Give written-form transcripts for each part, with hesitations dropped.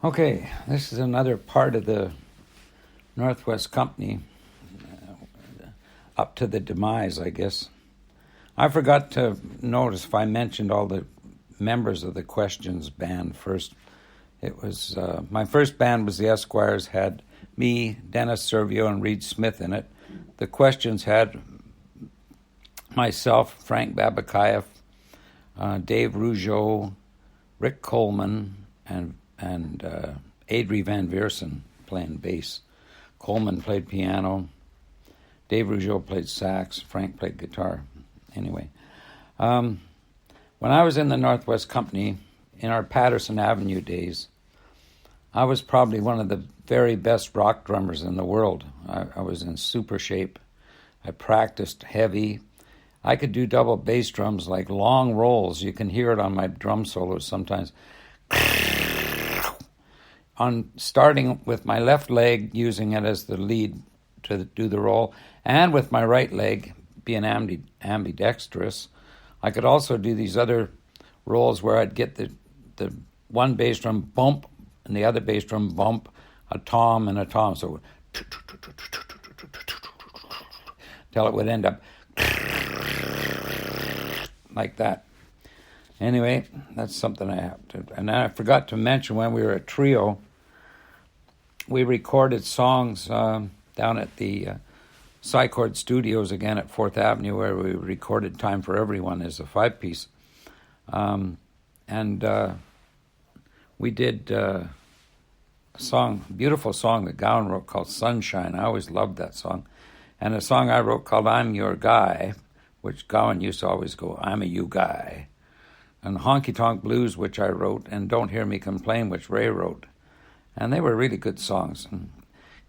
Okay, this is another part of the Northwest Company, up to the demise, I guess. I forgot to notice if I mentioned all the members of the Questions band first. It was my first band was the Esquires, had me, Dennis Servio, and Reed Smith in it. The Questions had myself, Frank Babakayev, Dave Rougeau, Rick Coleman, and Adrie Van Viersen playing bass. Coleman played piano. Dave Rougeau played sax. Frank played guitar. Anyway, when I was in the Northwest Company, in our Patterson Avenue days, I was probably one of the very best rock drummers in the world. I was in super shape. I practiced heavy. I could do double bass drums, like long rolls. You can hear it on my drum solos sometimes. On starting with my left leg, using it as the lead to do the roll, and with my right leg being ambidextrous, I could also do these other rolls where I'd get the one bass drum bump and the other bass drum bump, a tom and a tom, so till it would end up like that. Anyway, that's something I have to. And I forgot to mention, when we were a trio, we recorded songs down at the Sycord Studios again at 4th Avenue, where we recorded Time for Everyone as a 5-piece. We did a song, beautiful song that Gowan wrote called Sunshine. I always loved that song. And a song I wrote called I'm Your Guy, which Gowan used to always go, I'm a you guy. And Honky Tonk Blues, which I wrote, and Don't Hear Me Complain, which Ray wrote. And they were really good songs. And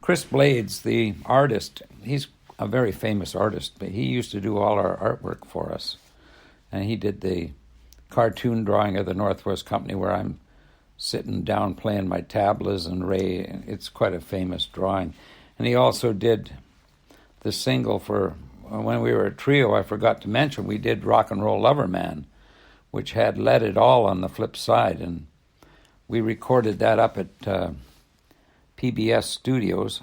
Chris Blades, the artist, he's a very famous artist, but he used to do all our artwork for us. And he did the cartoon drawing of the Northwest Company where I'm sitting down playing my tablas and Ray. It's quite a famous drawing. And he also did the single for, when we were a trio, I forgot to mention, we did Rock and Roll Lover Man, which had Let It All on the flip side. And we recorded that up at PBS Studios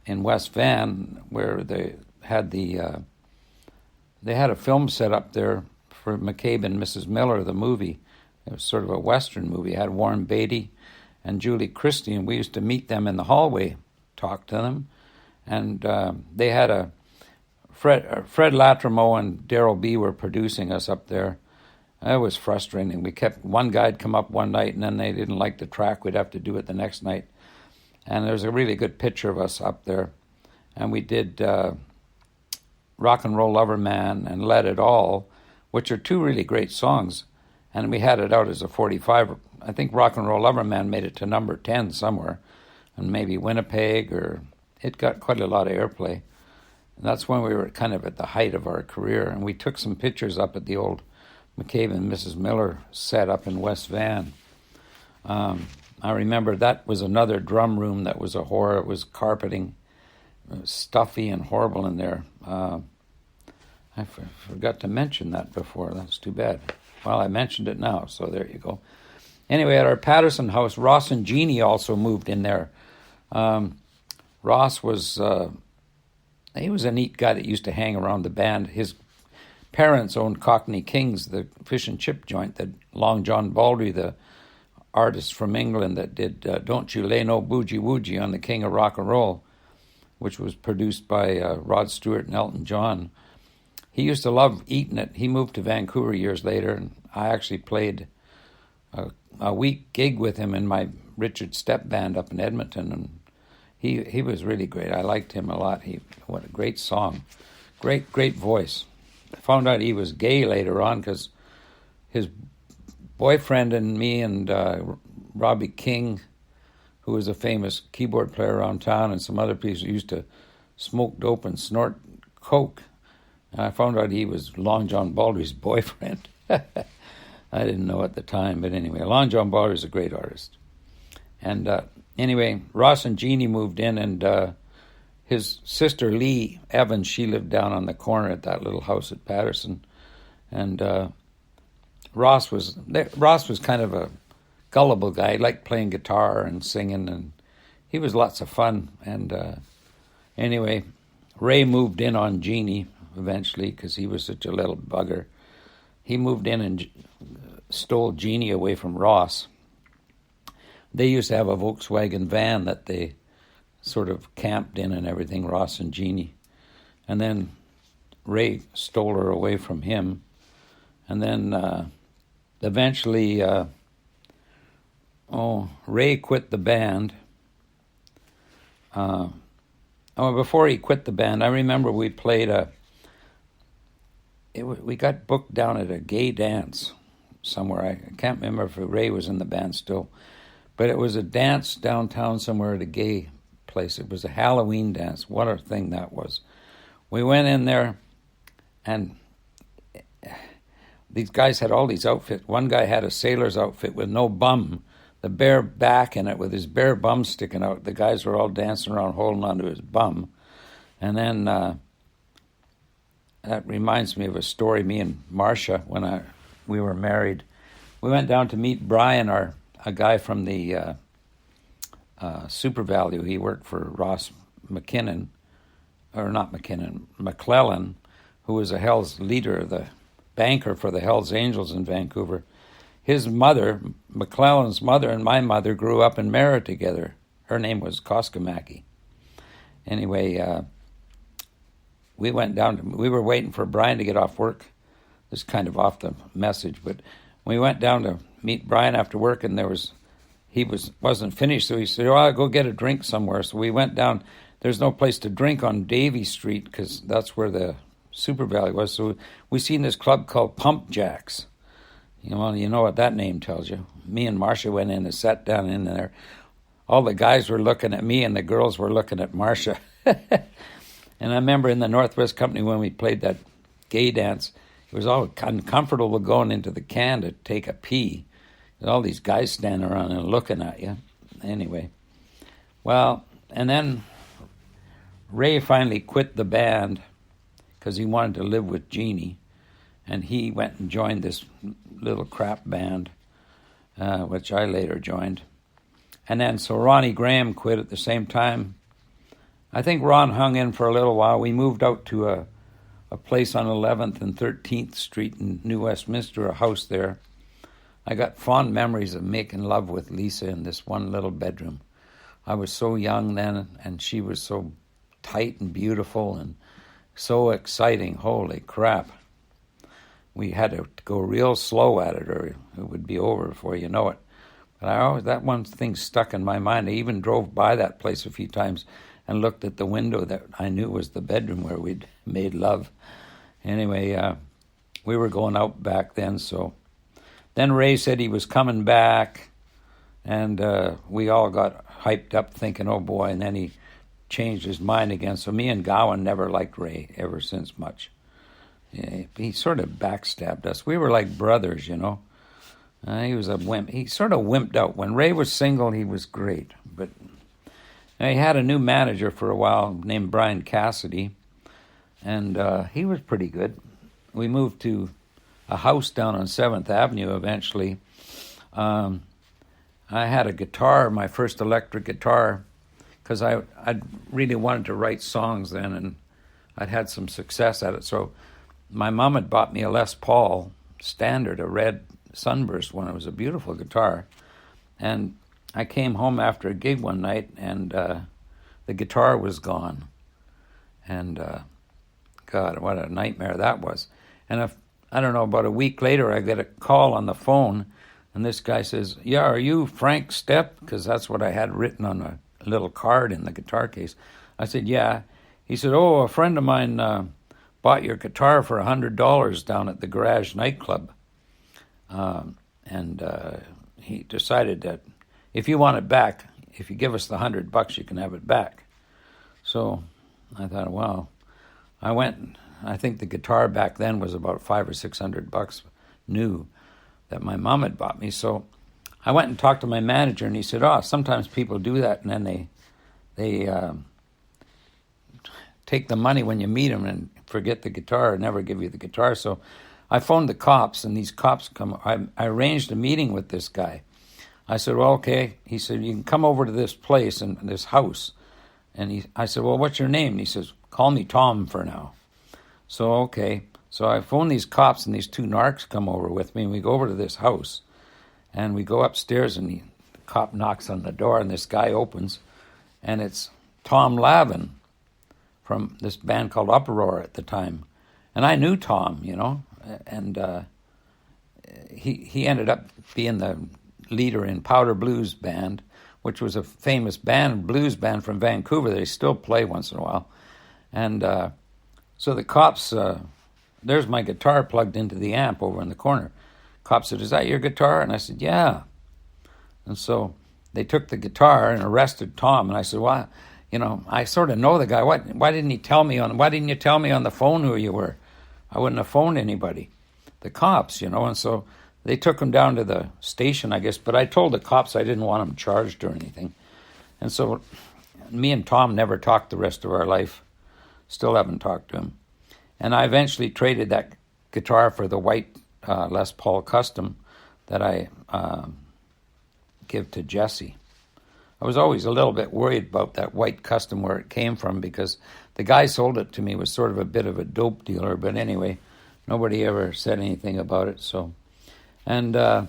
in West Van, where they had a film set up there for McCabe and Mrs. Miller, the movie. It was sort of a Western movie. It had Warren Beatty and Julie Christie, and we used to meet them in the hallway, talk to them. And they had Fred Latrimo and Daryl B. were producing us up there. It was frustrating. One guy'd come up one night, and then they didn't like the track. We'd have to do it the next night. And there's a really good picture of us up there. And we did Rock and Roll Lover Man and Let It All, which are two really great songs. And we had it out as a 45. I think Rock and Roll Lover Man made it to number 10 somewhere, and maybe Winnipeg, or it got quite a lot of airplay. And that's when we were kind of at the height of our career. And we took some pictures up at the old McCabe and Mrs. Miller set up in West Van. I remember that was another drum room that was a horror. It was carpeting. It was stuffy and horrible in there. I forgot to mention that before. That's too bad. Well, I mentioned it now, so there you go. Anyway, at our Patterson house, Ross and Jeannie also moved in there. Ross was, he was a neat guy that used to hang around the band. His parents owned Cockney Kings, the fish and chip joint that Long John Baldry, the artist from England that did Don't You Lay No Boogie Woogie on the King of Rock and Roll, which was produced by Rod Stewart and Elton John. He used to love eating it. He moved to Vancouver years later, and I actually played a week gig with him in my Richard Stepp band up in Edmonton, and he was really great. I liked him a lot. What a great song. Great voice. I found out he was gay later on because his boyfriend and me and Robbie King, who was a famous keyboard player around town, and some other people used to smoke dope and snort coke. And I found out he was Long John Baldry's boyfriend. I didn't know at the time, but anyway, Long John Baldry's a great artist. And anyway, Ross and Jeannie moved in, and his sister Lee Evans, she lived down on the corner at that little house at Patterson. And Ross was kind of a gullible guy. He liked playing guitar and singing, and he was lots of fun. And anyway, Ray moved in on Jeannie eventually because he was such a little bugger. He moved in and stole Jeannie away from Ross. They used to have a Volkswagen van that they sort of camped in and everything, Ross and Jeannie. And then Ray stole her away from him. And then eventually, Ray quit the band. Before he quit the band, I remember we played we got booked down at a gay dance somewhere. I can't remember if Ray was in the band still, but it was a dance downtown somewhere at a gay place. It was a Halloween dance. What a thing that was. We went in there, and these guys had all these outfits. One guy had a sailor's outfit with no bum, the bare back in it with his bare bum sticking out. The guys were all dancing around holding onto his bum. And then that reminds me of a story, me and Marcia, when we were married. We went down to meet Brian, a guy from the Super Value. He worked for Ross McClellan, who was a Hell's leader, the banker for the Hells Angels in Vancouver. His mother, McClellan's mother, and my mother grew up and married together. Her name was Koskamaki. Anyway, we went down we were waiting for Brian to get off work. This is kind of off the message, but we went down to meet Brian after work, and he wasn't finished, so he said, I'll go get a drink somewhere. So we went down. There's no place to drink on Davie Street because that's where the Super Valley was. So we seen this club called Pump Jacks. You know what that name tells you. Me and Marcia went in and sat down in there. All the guys were looking at me and the girls were looking at Marcia. And I remember in the Northwest Company when we played that gay dance, it was all uncomfortable going into the can to take a pee. There's all these guys standing around and looking at you. Anyway, well, and then Ray finally quit the band because he wanted to live with Jeannie. And he went and joined this little crap band, which I later joined. And then so Ronnie Graham quit at the same time. I think Ron hung in for a little while. We moved out to a place on 11th and 13th Street in New Westminster, a house there. I got fond memories of making love with Lisa in this one little bedroom. I was so young then, and she was so tight and beautiful and so exciting. Holy crap. We had to go real slow at it or it would be over before you know it. But that one thing stuck in my mind. I even drove by that place a few times and looked at the window that I knew was the bedroom where we'd made love. Anyway, we were going out back then, so... Then Ray said he was coming back, and we all got hyped up thinking, oh boy, and then he changed his mind again. So me and Gowan never liked Ray ever since much. Yeah, he sort of backstabbed us. We were like brothers, you know. He was a wimp. He sort of wimped out. When Ray was single, he was great. But he had a new manager for a while named Brian Cassidy, and he was pretty good. We moved to a house down on 7th Avenue eventually. I had a guitar, my first electric guitar, because I'd really wanted to write songs then, and I'd had some success at it. So my mom had bought me a Les Paul Standard, a red Sunburst one. It was a beautiful guitar. And I came home after a gig one night, and the guitar was gone. And God, what a nightmare that was. And I don't know, about a week later, I get a call on the phone, and this guy says, yeah, are you Frank Stepp? Because that's what I had written on a little card in the guitar case. I said, yeah. He said, oh, a friend of mine bought your guitar for $100 down at the Garage nightclub. And he decided that if you want it back, if you give us the $100, you can have it back. So I thought, wow. I went, I think the guitar back then was about $500 or $600 new that my mom had bought me. So I went and talked to my manager, and he said, oh, sometimes people do that, and then they take the money when you meet them and forget the guitar and never give you the guitar. So I phoned the cops, and these cops come. I arranged a meeting with this guy. I said, well, okay. He said, you can come over to this place and this house. And I said, well, what's your name? And he says, call me Tom for now. So, okay. So I phoned these cops, and these two narcs come over with me, and we go over to this house. And we go upstairs, and the cop knocks on the door, and this guy opens, and it's Tom Lavin from this band called Uproar at the time. And I knew Tom, and he ended up being the leader in Powder Blues Band, which was a famous blues band from Vancouver. They still play once in a while. And so the cops, there's my guitar plugged into the amp over in the corner. Cop said, is that your guitar? And I said, yeah. And so they took the guitar and arrested Tom. And I said, well, I sort of know the guy. Why didn't you tell me on the phone who you were? I wouldn't have phoned anybody. The cops, and so they took him down to the station, I guess. But I told the cops I didn't want him charged or anything. And so me and Tom never talked the rest of our life. Still haven't talked to him. And I eventually traded that guitar for the white Les Paul Custom that I give to Jesse. I was always a little bit worried about that white Custom, where it came from, because the guy sold it to me was sort of a bit of a dope dealer. But anyway, nobody ever said anything about it. So, and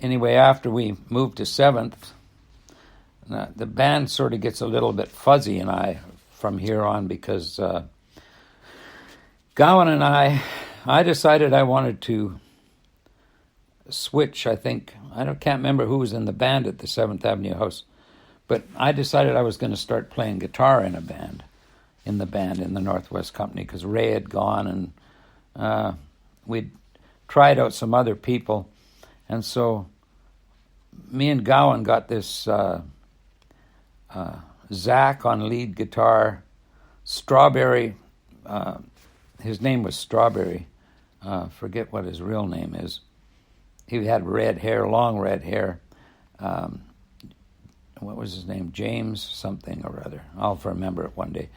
anyway, after we moved to 7th, the band sort of gets a little bit fuzzy and I from here on, because Gowan and I decided I wanted to switch. I can't remember who was in the band at the 7th Avenue house, but I decided I was going to start playing guitar in the Northwest Company, because Ray had gone, and we'd tried out some other people. And so me and Gowan got this Zach on lead guitar, Strawberry, his name was Strawberry, forget what his real name is. He had red hair, long red hair. What was his name? James something or other. I'll remember it one day.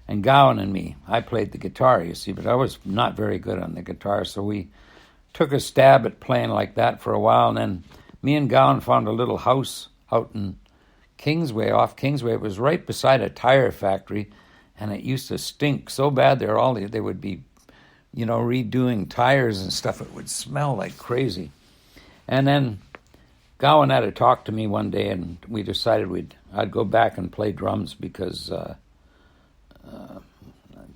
And Gowan and me, I played the guitar, you see, but I was not very good on the guitar, so we took a stab at playing like that for a while, and then me and Gowan found a little house out in Kingsway, off Kingsway. It was right beside a tire factory, and it used to stink so bad there. They would be, redoing tires and stuff. It would smell like crazy. And then Gowan had to talk to me one day, and we decided I'd go back and play drums, because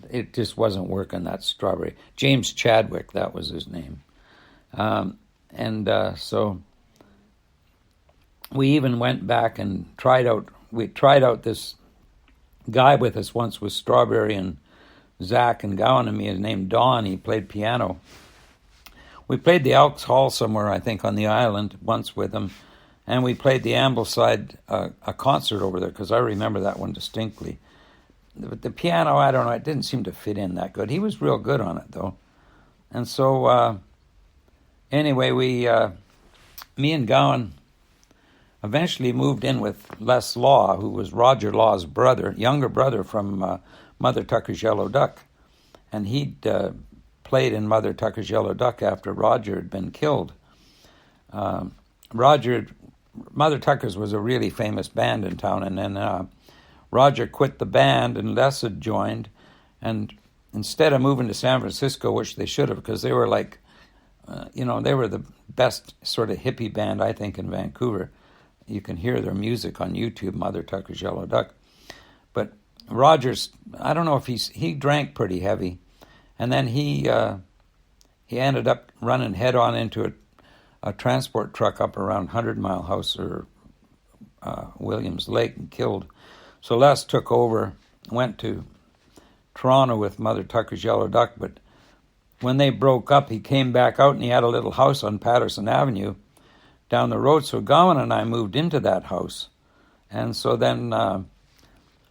it just wasn't working, that Strawberry. James Chadwick, that was his name. So we even went back and tried out this guy with us once with Strawberry and Zach and Gowan and me, named Don. He played piano. We played the Elks Hall somewhere, I think, on the island once with him, and we played the Ambleside, a concert over there, because I remember that one distinctly. But the piano, I don't know, it didn't seem to fit in that good. He was real good on it, though. And so, anyway, me and Gowan eventually moved in with Les Law, who was Roger Law's younger brother from Mother Tucker's Yellow Duck. And he'd played in Mother Tucker's Yellow Duck after Roger had been killed. Mother Tucker's was a really famous band in town, and then Roger quit the band, and Les had joined. And instead of moving to San Francisco, which they should have, because they were like, they were the best sort of hippie band, I think, in Vancouver. You can hear their music on YouTube, Mother Tucker's Yellow Duck. But Rogers, I don't know if he drank pretty heavy. And then he ended up running head on into a transport truck up around 100 Mile House or Williams Lake and killed. So Les took over, went to Toronto with Mother Tucker's Yellow Duck, but when they broke up, he came back out and he had a little house on Patterson Avenue down the road. So Gowan and I moved into that house. And so then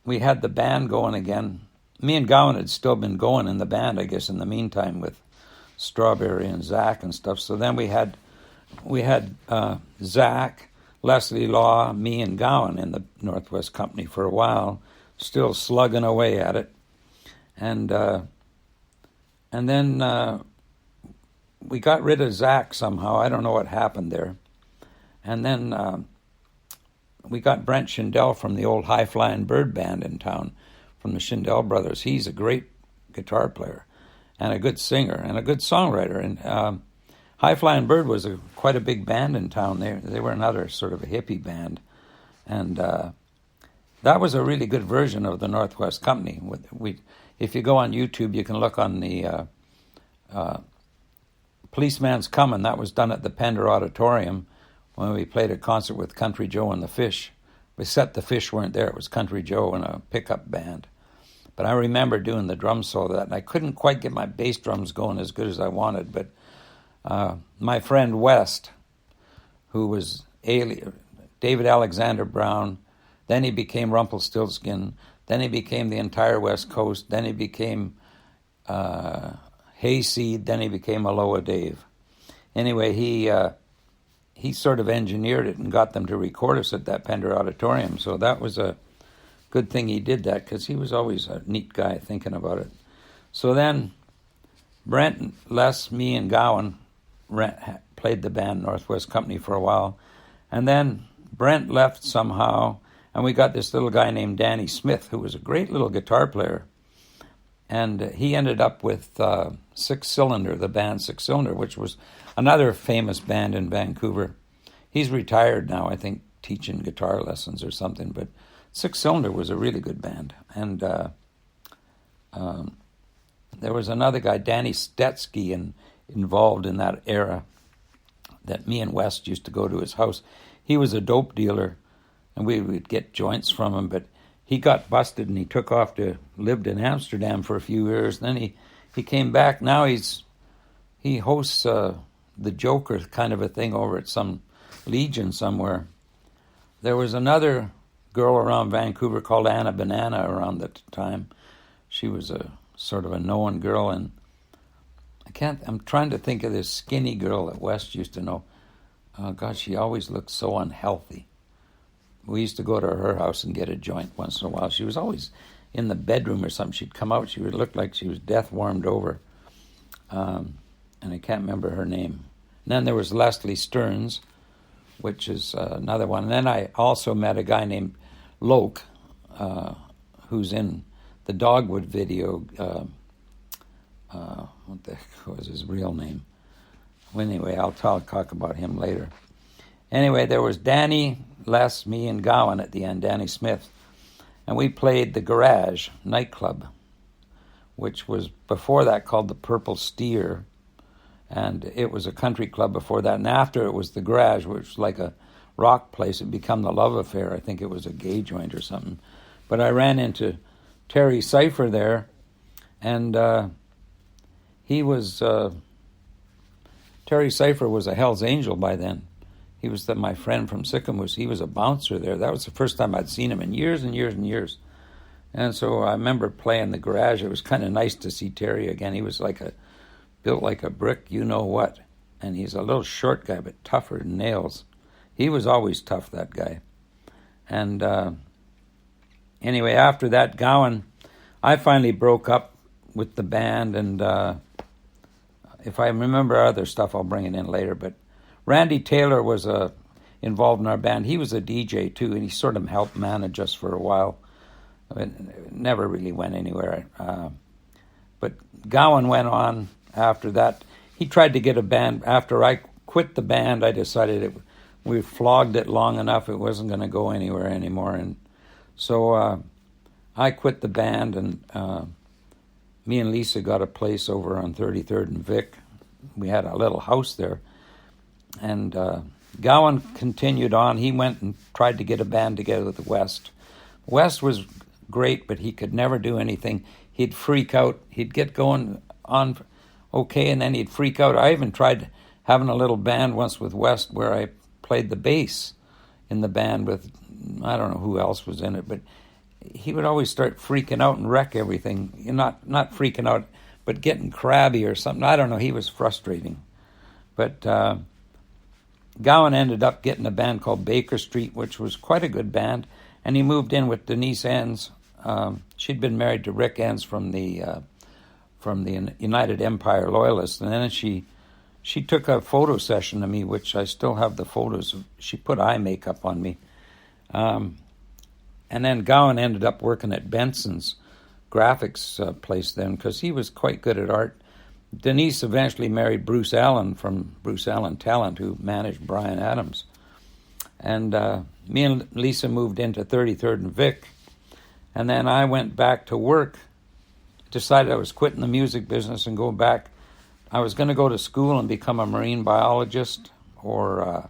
we had the band going again. Me and Gowan had still been going in the band, I guess, in the meantime with Strawberry and Zach and stuff. So then we had Zach, Leslie Law, me and Gowan in the Northwest Company for a while, still slugging away at it. And then we got rid of Zach somehow. I don't know what happened there. And then we got Brent Schindel from the old High Flying Bird Band in town, from the Schindel brothers. He's a great guitar player and a good singer and a good songwriter. And High Flying Bird was quite a big band in town. They were another sort of a hippie band. And that was a really good version of the Northwest Company. If you go on YouTube, you can look on the Policeman's Comin'. That was done at the Pender Auditorium when we played a concert with Country Joe and the Fish. Except the Fish weren't there. It was Country Joe and a pickup band. But I remember doing the drum solo that, and I couldn't quite get my bass drums going as good as I wanted. But my friend West, who was David Alexander Brown, then he became Rumpelstiltskin, then he became the entire West Coast, then he became Hayseed, then he became Aloha Dave. Anyway, he sort of engineered it and got them to record us at that Pender Auditorium. So that was a good thing he did that, because he was always a neat guy thinking about it. So then Brent, Les, me, and Gowan played the band Northwest Company for a while. And then Brent left somehow, and we got this little guy named Danny Smith, who was a great little guitar player. And he ended up with Six Cylinder, the band Six Cylinder, which was another famous band in Vancouver. He's retired now, I think, teaching guitar lessons or something. But Six Cylinder was a really good band. And there was another guy, Danny Stetsky, involved in that era, that me and West used to go to his house. He was a dope dealer, and we would get joints from him, but he got busted and he took off lived in Amsterdam for a few years. Then he came back. Now he hosts the Joker kind of a thing over at some Legion somewhere. There was another girl around Vancouver called Anna Banana around that time. She was a sort of a known girl, and I'm trying to think of this skinny girl that West used to know. Oh, God, she always looked so unhealthy. We used to go to her house and get a joint once in a while. She was always in the bedroom or something. She'd come out. She would look like she was death warmed over. And I can't remember her name. And then there was Leslie Stearns, which is another one. And then I also met a guy named Loke, who's in the Dogwood video. What the heck was his real name? Well, anyway, I'll talk about him later. Anyway, there was Danny, Les, me, and Gowan at the end, Danny Smith. And we played the Garage nightclub, which was before that called the Purple Steer. And it was a country club before that. And after it was the Garage, which was like a rock place. It became the Love Affair. I think it was a gay joint or something. But I ran into Terry Cipher there, and he was... Terry Cipher was a Hell's Angel by then. He was my friend from Sycamoose. He was a bouncer there. That was the first time I'd seen him in years and years and years. And so I remember playing the Garage. It was kind of nice to see Terry again. He was built like a brick, you know what. And he's a little short guy, but tougher than nails. He was always tough, that guy. And anyway, after that, Gowan, I finally broke up with the band, and if I remember other stuff, I'll bring it in later. But Randy Taylor was involved in our band. He was a DJ too, and he sort of helped manage us for a while. It never really went anywhere. But Gowan went on after that. He tried to get a band. After I quit the band, I decided we flogged it long enough. It wasn't going to go anywhere anymore. And so I quit the band, and me and Lisa got a place over on 33rd and Vic. We had a little house there. And Gowan continued on. He went and tried to get a band together with West. West was great, but he could never do anything. He'd freak out. He'd get going on okay, and then he'd freak out. I even tried having a little band once with West where I played the bass in the band with, I don't know who else was in it, but he would always start freaking out and wreck everything. Not freaking out, but getting crabby or something. I don't know. He was frustrating. But Gowan ended up getting a band called Baker Street, which was quite a good band, and he moved in with Denise Enns. She'd been married to Rick Enns from the United Empire Loyalists, and then she she took a photo session of me, which I still have the photos of. She put eye makeup on me. And then Gowan ended up working at Benson's graphics place then, because he was quite good at art. Denise eventually married Bruce Allen from Bruce Allen Talent, who managed Bryan Adams. And me and Lisa moved into 33rd and Vic. And then I went back to work, decided I was quitting the music business and going back. I was going to go to school and become a marine biologist or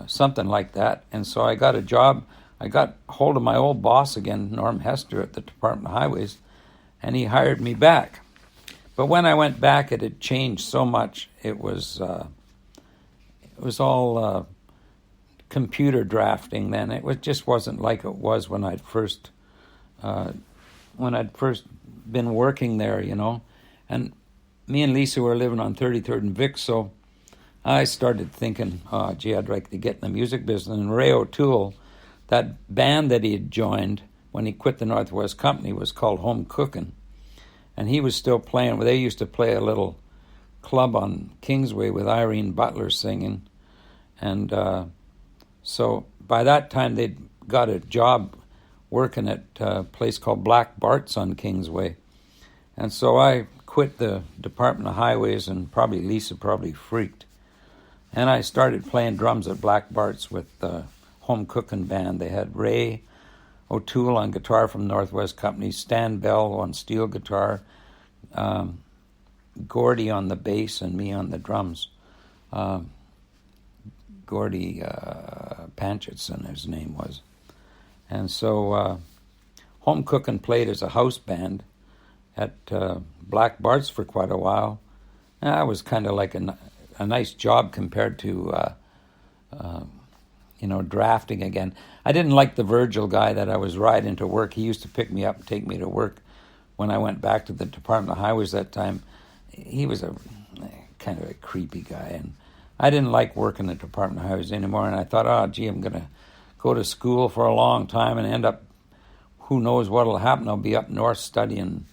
something like that. And so I got a job. I got hold of my old boss again, Norm Hester, at the Department of Highways, and he hired me back. But when I went back, it had changed so much. It was all computer drafting then. Just wasn't like it was when I'd first been working there, you know. And me and Lisa were living on 33rd and Vic, so I started thinking, oh, gee, I'd like to get in the music business. And Ray O'Toole, that band that he had joined when he quit the Northwest Company was called Homecooking. And he was still playing. They used to play a little club on Kingsway with Irene Butler singing. And so by that time, they'd got a job working at a place called Black Bart's on Kingsway. And so I quit the Department of Highways, and Lisa freaked. And I started playing drums at Black Bart's with the Home Cooking Band. They had Ray O'Toole on guitar from Northwest Company, Stan Bell on steel guitar, Gordy on the bass, and me on the drums. Gordy Panchitson, his name was. And so Home Cooking played as a house band at Black Bart's for quite a while. And that was kind of like a nice job compared to drafting again. I didn't like the Virgil guy that I was riding to work. He used to pick me up and take me to work when I went back to the Department of Highways that time. He was a kind of a creepy guy, and I didn't like working at the Department of Highways anymore. And I thought, oh, gee, I'm going to go to school for a long time and end up, who knows what will happen. I'll be up north studying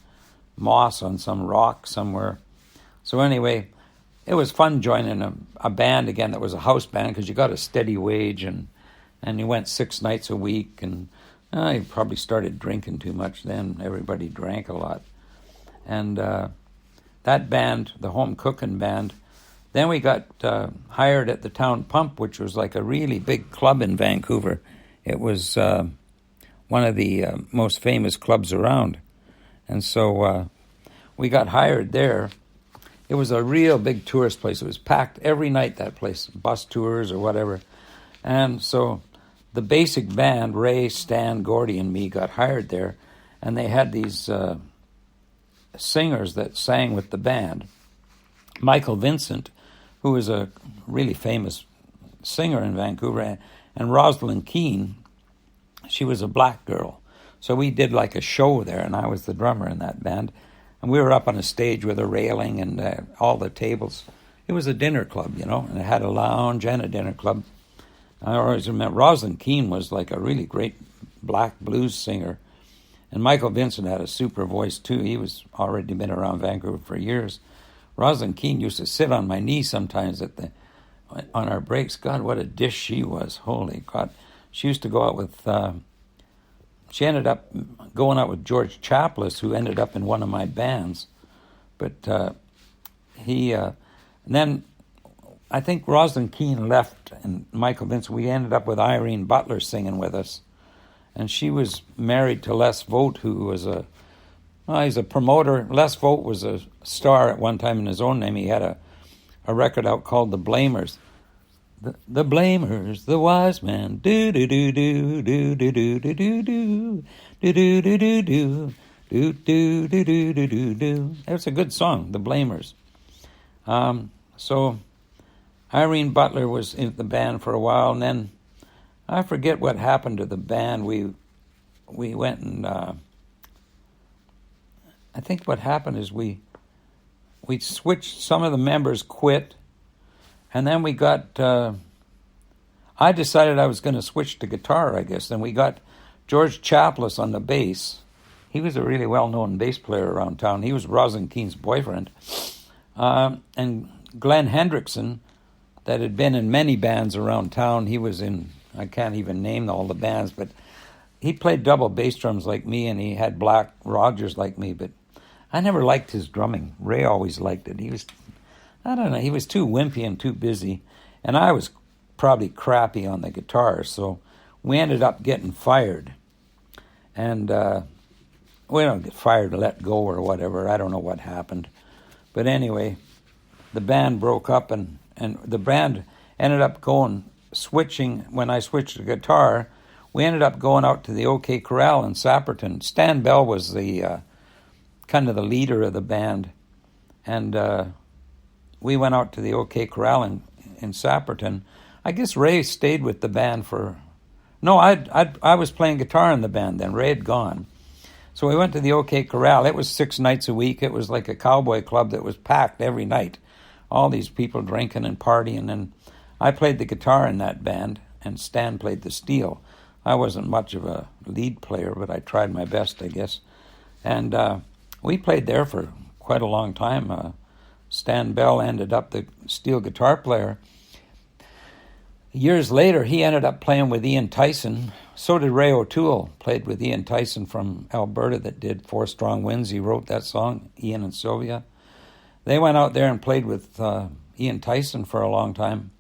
moss on some rock somewhere. So anyway, it was fun joining a band again that was a house band, because you got a steady wage, and you went 6 nights a week, and I probably started drinking too much then. Everybody drank a lot. And that band, the Home Cooking Band, then we got hired at the Town Pump, which was like a really big club in Vancouver. It was one of the most famous clubs around. And so we got hired there. It was a real big tourist place. It was packed every night, that place, bus tours or whatever. And so the basic band, Ray, Stan, Gordy, and me, got hired there. And they had these singers that sang with the band. Michael Vincent, who was a really famous singer in Vancouver, and Rosalind Keene, she was a black girl. So we did like a show there, and I was the drummer in that band. And we were up on a stage with a railing and all the tables. It was a dinner club, you know, and it had a lounge and a dinner club. I always remember Rosalind Keene was like a really great black blues singer. And Michael Vincent had a super voice, too. He was already been around Vancouver for years. Rosalind Keene used to sit on my knee sometimes on our breaks. God, what a dish she was. Holy God. She used to go out with... She ended up going out with George Chapless, who ended up in one of my bands. But and then I think Rosalind Keene left, and Michael Vincent, we ended up with Irene Butler singing with us. And she was married to Les Vogt, who was he's a promoter. Les Vogt was a star at one time in his own name. He had a record out called The Blamers. The Blamers, the wise man, do-do-do-do, do-do-do-do-do-do, do-do-do-do-do, do-do-do-do-do-do. That's a good song, The Blamers. So Irene Butler was in the band for a while, and then I forget what happened to the band. We went and I think what happened is we switched. Some of the members quit. And then we got, I decided I was going to switch to guitar, I guess. Then we got George Chapless on the bass. He was a really well-known bass player around town. He was Rosalind Keene's boyfriend. And Glenn Hendrickson, that had been in many bands around town. He was in, I can't even name all the bands, but he played double bass drums like me, and he had Black Rogers like me, but I never liked his drumming. Ray always liked it. He was, I don't know, he was too wimpy and too busy, and I was probably crappy on the guitar, so we ended up getting fired. And we don't get fired, let go or whatever. I don't know what happened. But anyway, the band broke up, and the band ended up switching. When I switched to guitar, we ended up going out to the OK Corral in Sapperton. Stan Bell was the kind of the leader of the band, and we went out to the OK Corral in Sapperton. I guess Ray stayed with the band for... No, I was playing guitar in the band then. Ray had gone. So we went to the OK Corral. It was 6 nights a week. It was like a cowboy club that was packed every night. All these people drinking and partying. And I played the guitar in that band, and Stan played the steel. I wasn't much of a lead player, but I tried my best, I guess. And we played there for quite a long time. Stan Bell ended up the steel guitar player. Years later, he ended up playing with Ian Tyson. So did Ray O'Toole, played with Ian Tyson from Alberta that did Four Strong Winds. He wrote that song, Ian and Sylvia. They went out there and played with Ian Tyson for a long time.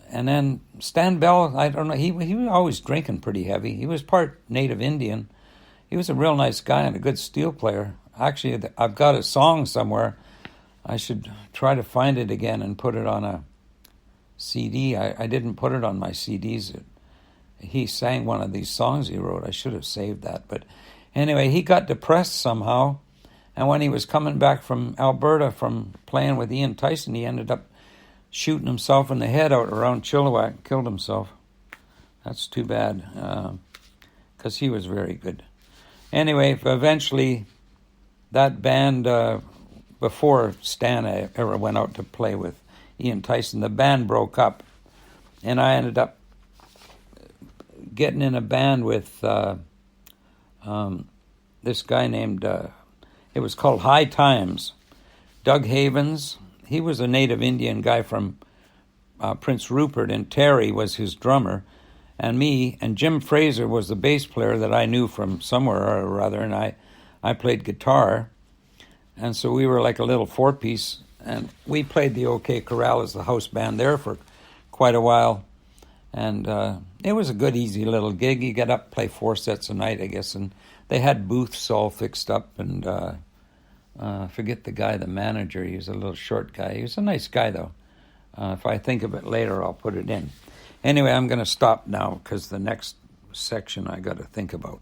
And then Stan Bell, I don't know, he was always drinking pretty heavy. He was part Native Indian. He was a real nice guy and a good steel player. Actually, I've got a song somewhere. I should try to find it again and put it on a CD. I didn't put it on my CDs. He sang one of these songs he wrote. I should have saved that. But anyway, he got depressed somehow. And when he was coming back from Alberta from playing with Ian Tyson, he ended up shooting himself in the head out around Chilliwack, killed himself. That's too bad, because he was very good. Anyway, eventually, that band, before Stan ever went out to play with Ian Tyson, the band broke up, and I ended up getting in a band with this guy named, it was called High Times. Doug Havens, he was a Native Indian guy from Prince Rupert, and Terry was his drummer, and me, and Jim Fraser was the bass player that I knew from somewhere or other, and I played guitar, and so we were like a little four-piece, and we played the OK Corral as the house band there for quite a while, and it was a good, easy little gig. You get up, play 4 sets a night, I guess, and they had booths all fixed up, and I forget the guy, the manager. He was a little short guy. He was a nice guy, though. If I think of it later, I'll put it in. Anyway, I'm going to stop now because the next section I got to think about.